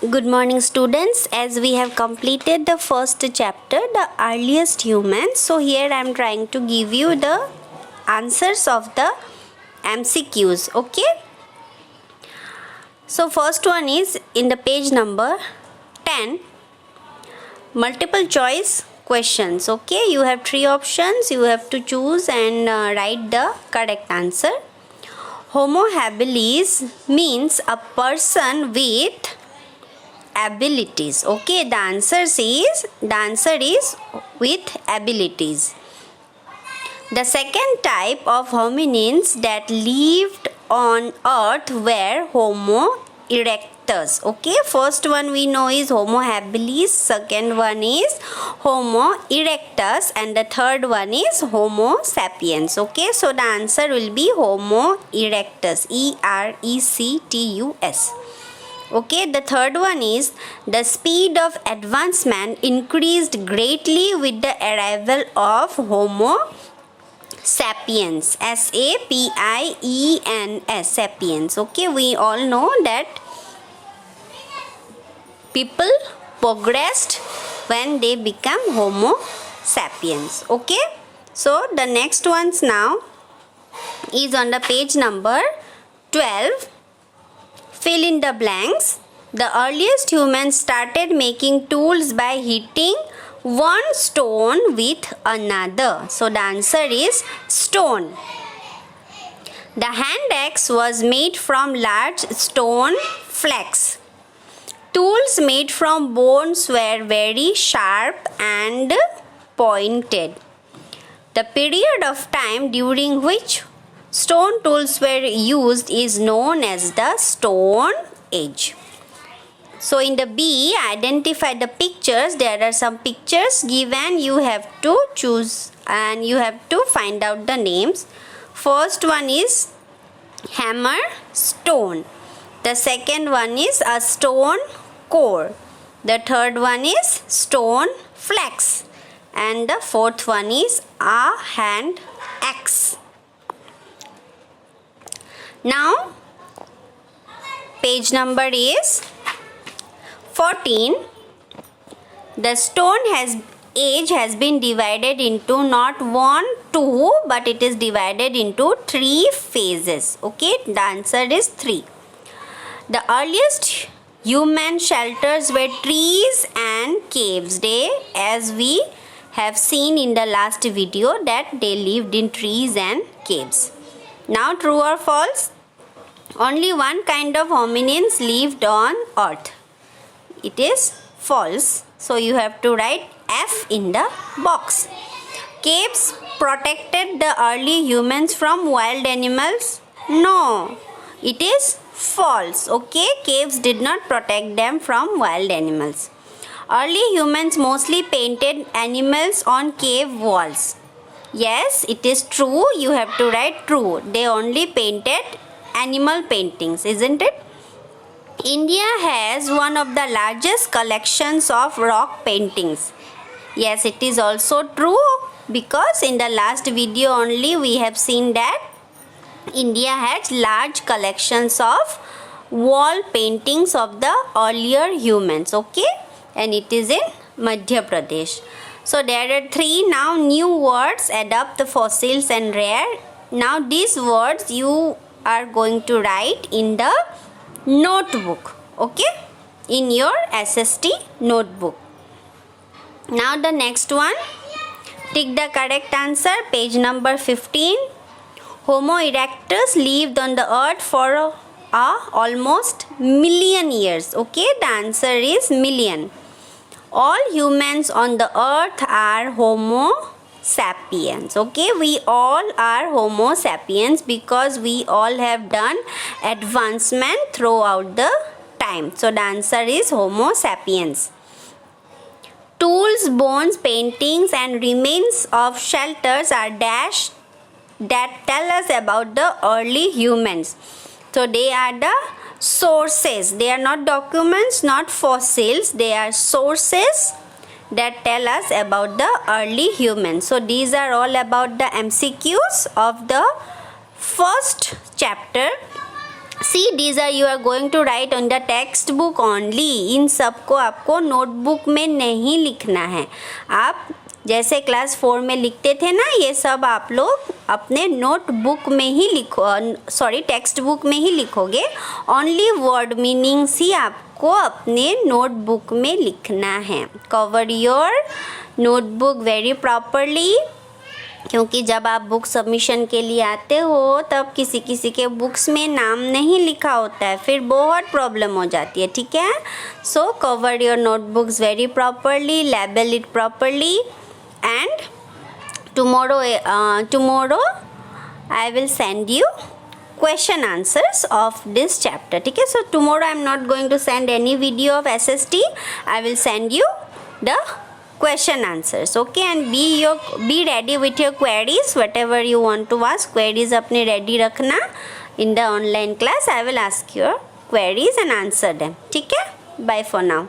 Good morning students. As we have completed the first chapter, the earliest humans. So here I am trying to give you the answers of the MCQs. Okay. So first one is in the page number 10. Multiple choice questions. Okay. You have three options. You have to choose and write the correct answer. Homo habilis means a person with abilities. Okay, the answer is with abilities. The second type of hominins that lived on earth were Homo erectus. Okay, first one we know is Homo habilis, second one is Homo erectus, and the third one is Homo sapiens. Okay, so the answer will be Homo erectus, ERECTUS. Okay, the third one is the speed of advancement increased greatly with the arrival of Homo sapiens, SAPIENS, sapiens. Okay, we all know that people progressed when they become Homo sapiens. Okay, so the next ones now is on the page number 12. Fill in the blanks. The earliest humans started making tools by hitting one stone with another. So the answer is stone. The hand axe was made from large stone flakes. Tools made from bones were very sharp and pointed. The period of time during which stone tools were used is known as the Stone Age. So in the B, identify the pictures. There are some pictures given. You have to choose and you have to find out the names. First one is hammer, stone. The second one is a stone core. The third one is stone flax. And the fourth one is a hand axe. Now, page number is 14. The Stone Age has been divided into not 1, 2, but it is divided into 3 phases. Okay, the answer is 3. The earliest human shelters were trees and caves. As we have seen in the last video, that they lived in trees and caves. Now, true or false? Only one kind of hominins lived on earth. It is false. So, you have to write F in the box. Caves protected the early humans from wild animals? No, it is false. Okay, caves did not protect them from wild animals. Early humans mostly painted animals on cave walls. Yes, it is true. You have to write true. They only painted animal paintings, isn't it? India has one of the largest collections of rock paintings. Yes, it is also true, because in the last video only we have seen that India has large collections of wall paintings of the earlier humans. Okay, and it is in Madhya Pradesh. So there are 3 now new words: adopt, fossils and rare. Now these words you are going to write in the notebook. Okay, in your SST notebook. Now the next one, tick the correct answer. Page number 15. Homo erectus lived on the earth for almost million years. Okay, the answer is million. All humans on the earth are Homo sapiens. Okay, we all are Homo sapiens because we all have done advancement throughout the time. So the answer is Homo sapiens. Tools, bones, paintings and remains of shelters are dashed that tell us about the early humans. So they are the sources. They are not documents, not fossils. They are sources that tell us about the early humans. So these are all about the MCQs of the first chapter C these are you are going to write on the text book only. इन सब को आपको notebook में नहीं लिखना है. आप जैसे class 4 में लिखते थे ना, ये सब आप लोग अपने नोटबुक में ही लिखो, सॉरी टेक्स्ट बुक में ही लिखोगे. ओनली वर्ड मीनिंग्स ही आपको अपने नोटबुक में लिखना है. Cover your notebook very properly, क्योंकि जब आप बुक सबमिशन के लिए आते हो तब किसी किसी के बुक्स में नाम नहीं लिखा होता है, फिर बहुत प्रॉब्लम हो जाती है. ठीक है. सो cover your notebooks very properly, label it properly, and tomorrow I will send you question answers of this chapter. ठीक है. So tomorrow I am not going to send any video of SST. I will send you the question answers. Okay, and be ready with your queries. Whatever you want to ask, queries अपने ready रखना. In the online class I will ask your queries and answer them. ठीक है. Bye for now.